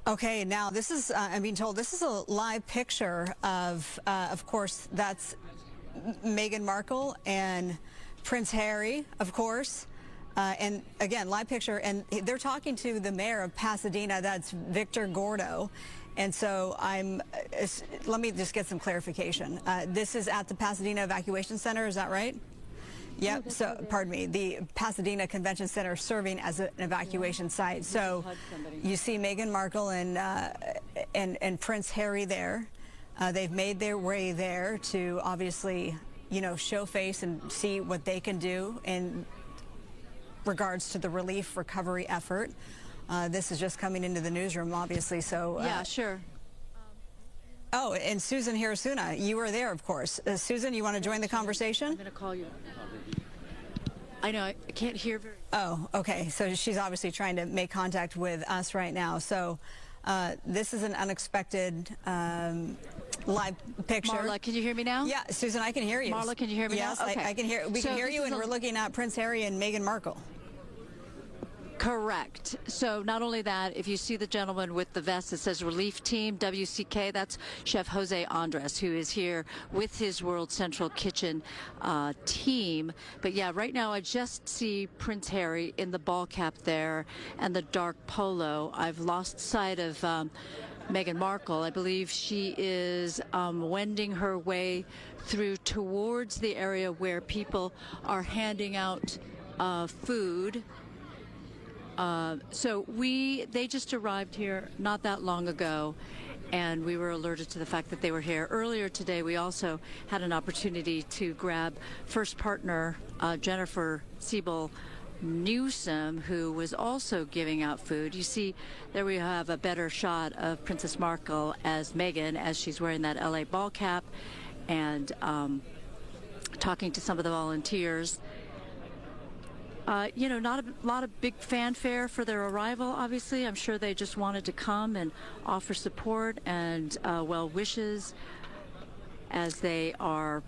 Okay, now this is, I'm being told this is a live picture of course, that's Meghan Markle and Prince Harry, of course. And again, live picture, and they're talking to the mayor of Pasadena, that's Victor Gordo. And so let me just get some clarification. This is at the Pasadena Evacuation Center, is that right? Yep, so, pardon me, the Pasadena Convention Center serving as an evacuation site. So you see Meghan Markle and Prince Harry there. They've made their way there to obviously, show face and see what they can do in regards to the relief recovery effort. This is just coming into the newsroom, obviously, so... yeah, sure. Oh, and Susan Hirasuna, you were there, of course. Susan, you want to join the conversation? I'm going to call you. I know, I can't hear very... Oh, okay. So she's obviously trying to make contact with us right now. So this is an unexpected live picture. Marla, can you hear me now? Yeah, Susan, I can hear you. Marla, can you hear me yes, now? Okay. I can hear. We can hear you, and we're looking at Prince Harry and Meghan Markle. Correct. So not only that, if you see the gentleman with the vest that says Relief Team, WCK, that's Chef Jose Andres, who is here with his World Central Kitchen team. But yeah, right now I just see Prince Harry in the ball cap there and the dark polo. I've lost sight of Meghan Markle. I believe she is wending her way through towards the area where people are handing out food. So they just arrived here not that long ago, and we were alerted to the fact that they were here. Earlier today, we also had an opportunity to grab first partner Jennifer Siebel Newsom, who was also giving out food. You see, there we have a better shot of Princess Markle as Meghan, as she's wearing that LA ball cap and talking to some of the volunteers. Not a lot of big fanfare for their arrival, obviously. I'm sure they just wanted to come and offer support and well wishes as they are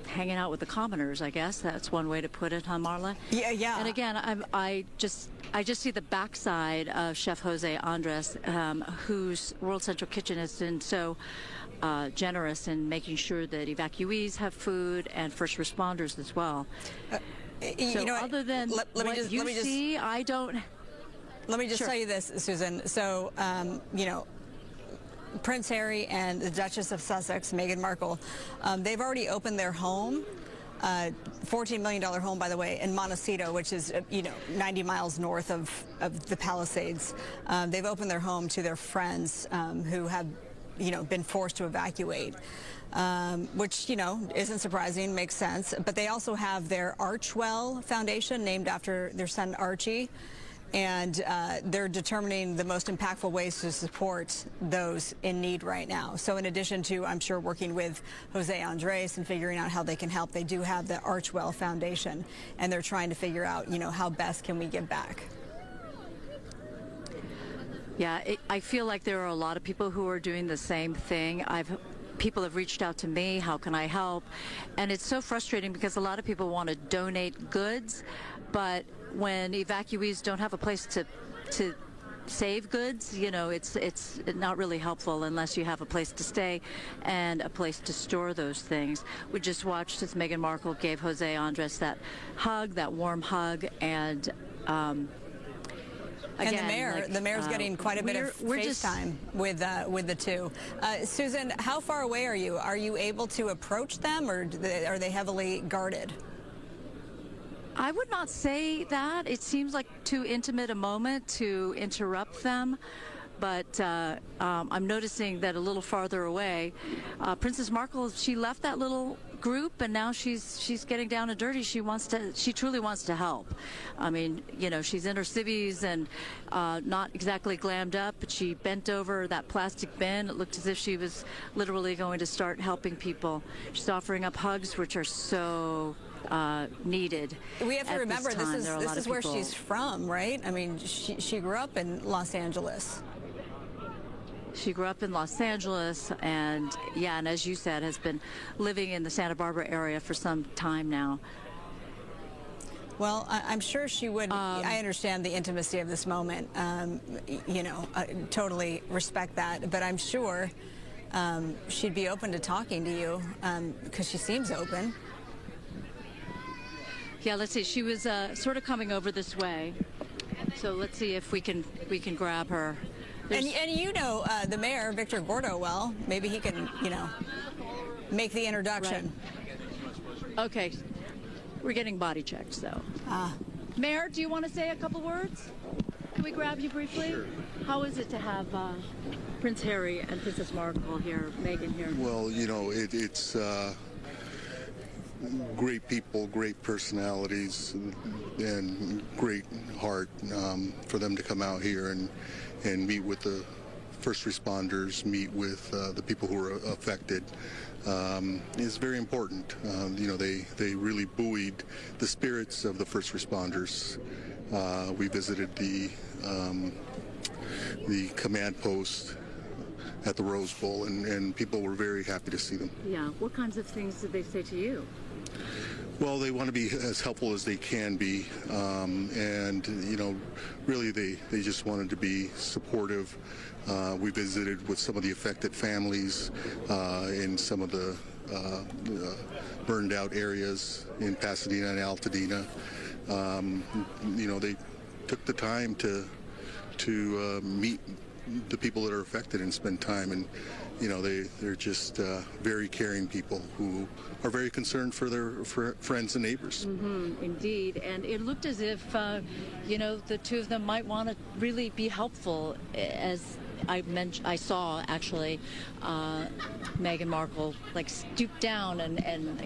hanging out with the commoners, I guess. That's one way to put it, huh, Marla? Yeah, yeah. And again, I just see the backside of Chef Jose Andres, whose World Central Kitchen has been so generous in making sure that evacuees have food and first responders as well. So other than what you see, I don't... Let me just tell you this, Susan. So, Prince Harry and the Duchess of Sussex, Meghan Markle, they've already opened their home, $14 million home, by the way, in Montecito, which is, 90 miles north of the Palisades. They've opened their home to their friends who have, been forced to evacuate. Which, isn't surprising, makes sense. But they also have their Archwell Foundation, named after their son Archie, and they're determining the most impactful ways to support those in need right now. So in addition to, I'm sure, working with Jose Andres and figuring out how they can help, they do have the Archwell Foundation, and they're trying to figure out, how best can we give back. Yeah, I feel like there are a lot of people who are doing the same thing. People have reached out to me, how can I help? And it's so frustrating because a lot of people want to donate goods, but when evacuees don't have a place to save goods, it's not really helpful unless you have a place to stay and a place to store those things. We just watched as Meghan Markle gave Jose Andres that hug, that warm hug, and again, and the mayor's getting quite a bit of FaceTime with the two. Susan, how far away are you? Are you able to approach them, or are they heavily guarded? I would not say that. It seems like too intimate a moment to interrupt them. But I'm noticing that a little farther away, Princess Markle, she left that little group, and now she's getting down and dirty. She truly wants to help. I mean, she's in her civvies and not exactly glammed up, but she bent over that plastic bin. It looked as if she was literally going to start helping people. She's offering up hugs, which are so needed. We have to remember this is where she's from, right? I mean, she grew up in Los Angeles. She grew up in Los Angeles and as you said, has been living in the Santa Barbara area for some time now. Well, I'm sure she would. I understand the intimacy of this moment. Totally respect that. But I'm sure she'd be open to talking to you because she seems open. Yeah, let's see. She was sort of coming over this way. So let's see if we can grab her. And the mayor, Victor Gordo, well, maybe he can, make the introduction. Right. Okay. We're getting body checked, though. Mayor, do you want to say a couple words? Can we grab you briefly? Sure. How is it to have Prince Harry and Princess Markle here, Meghan here? Well, it's great people, great personalities, and great heart for them to come out here and meet with the first responders, meet with the people who are affected. Is very important. They really buoyed the spirits of the first responders. We visited the command post at the Rose Bowl, and people were very happy to see them. Yeah. What kinds of things did they say to you? Well, they want to be as helpful as they can be, and really they just wanted to be supportive. We visited with some of the affected families in some of the burned out areas in Pasadena and Altadena. They took the time to meet the people that are affected and spend time, and they're just very caring people who are very concerned for their friends and neighbors. Mm-hmm, indeed, and it looked as if the two of them might want to really be helpful. As I saw actually Meghan Markle stoop down and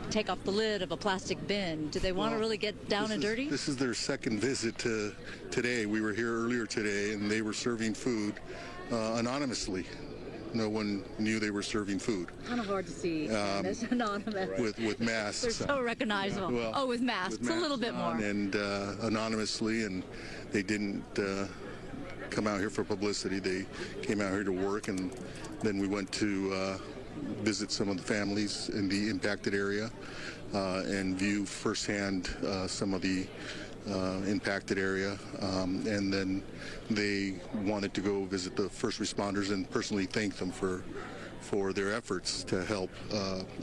take off the lid of a plastic bin. Do they want to really get down and dirty? This is their second visit today. We were here earlier today, and they were serving food anonymously. No one knew they were serving food. Kind of hard to see this anonymous. With masks. They're so recognizable. Well, with masks. With masks a little bit more. And anonymously, and they didn't come out here for publicity. They came out here to work, and then we went to visit some of the families in the impacted area and view firsthand some of the impacted area, and then they wanted to go visit the first responders and personally thank them for their efforts to help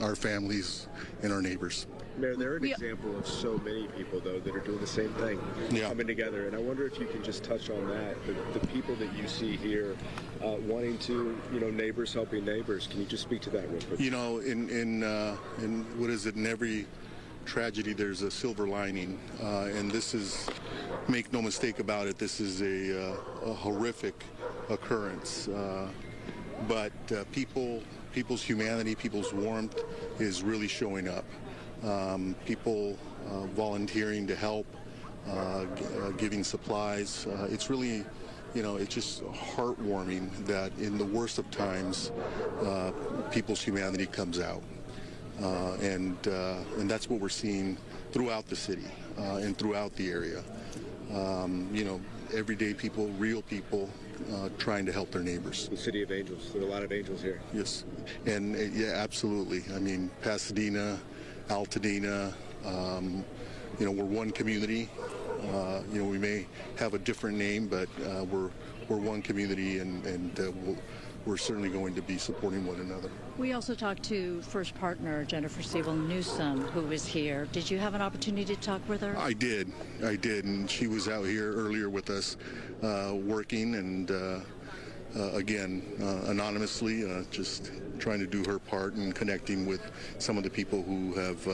our families and our neighbors. Mayor, they're an example of so many people, though, that are doing the same thing, coming together. And I wonder if you can just touch on that, the people that you see here wanting to, neighbors helping neighbors. Can you just speak to that real quick? In what is it, in every tragedy there's a silver lining, and this is, make no mistake about it, this is a horrific occurrence, but people's humanity, people's warmth is really showing up. People volunteering to help, giving supplies. It's really, it's just heartwarming that in the worst of times, people's humanity comes out. And that's what we're seeing throughout the city and throughout the area. Everyday people, real people, trying to help their neighbors. The city of angels. There are a lot of angels here. Yes, and yeah, absolutely. I mean, Pasadena, Altadena, we're one community. We may have a different name, but we're one community, and we're certainly going to be supporting one another. We also talked to first partner Jennifer Sewell Newsom, who was here. Did you have an opportunity to talk with her? I did, and she was out here earlier with us working, and again, anonymously, just trying to do her part and connecting with some of the people who have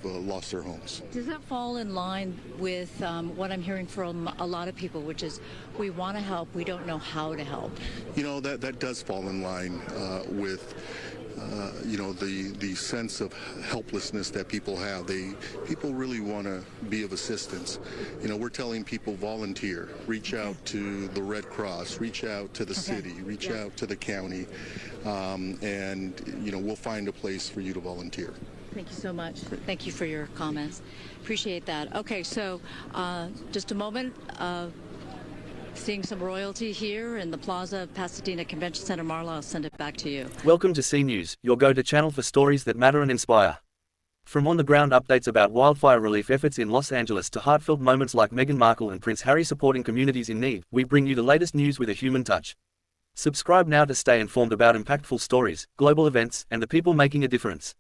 lost their homes. Does that fall in line with what I'm hearing from a lot of people, which is we want to help, we don't know how to help? That does fall in line with the sense of helplessness that people have. People really want to be of assistance. We're telling people volunteer, reach out to the Red Cross, reach out to the city, reach out to the county, and we'll find a place for you to volunteer. Thank you so much. Thank you for your comments. Appreciate that. Okay, so just a moment. Seeing some royalty here in the Plaza of Pasadena Convention Center. Marla, I'll send it back to you. Welcome to C News, your go-to channel for stories that matter and inspire. From on-the-ground updates about wildfire relief efforts in Los Angeles to heartfelt moments like Meghan Markle and Prince Harry supporting communities in need, we bring you the latest news with a human touch. Subscribe now to stay informed about impactful stories, global events, and the people making a difference.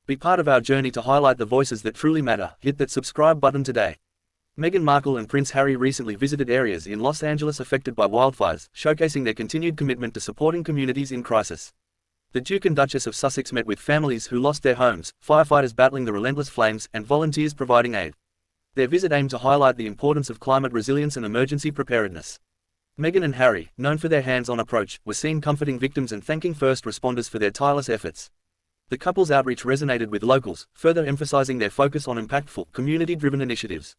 Be part of our journey to highlight the voices that truly matter. Hit that subscribe button today. Meghan Markle and Prince Harry recently visited areas in Los Angeles affected by wildfires, showcasing their continued commitment to supporting communities in crisis. The Duke and Duchess of Sussex met with families who lost their homes, firefighters battling the relentless flames, and volunteers providing aid. Their visit aimed to highlight the importance of climate resilience and emergency preparedness. Meghan and Harry, known for their hands-on approach, were seen comforting victims and thanking first responders for their tireless efforts. The couple's outreach resonated with locals, further emphasizing their focus on impactful, community-driven initiatives.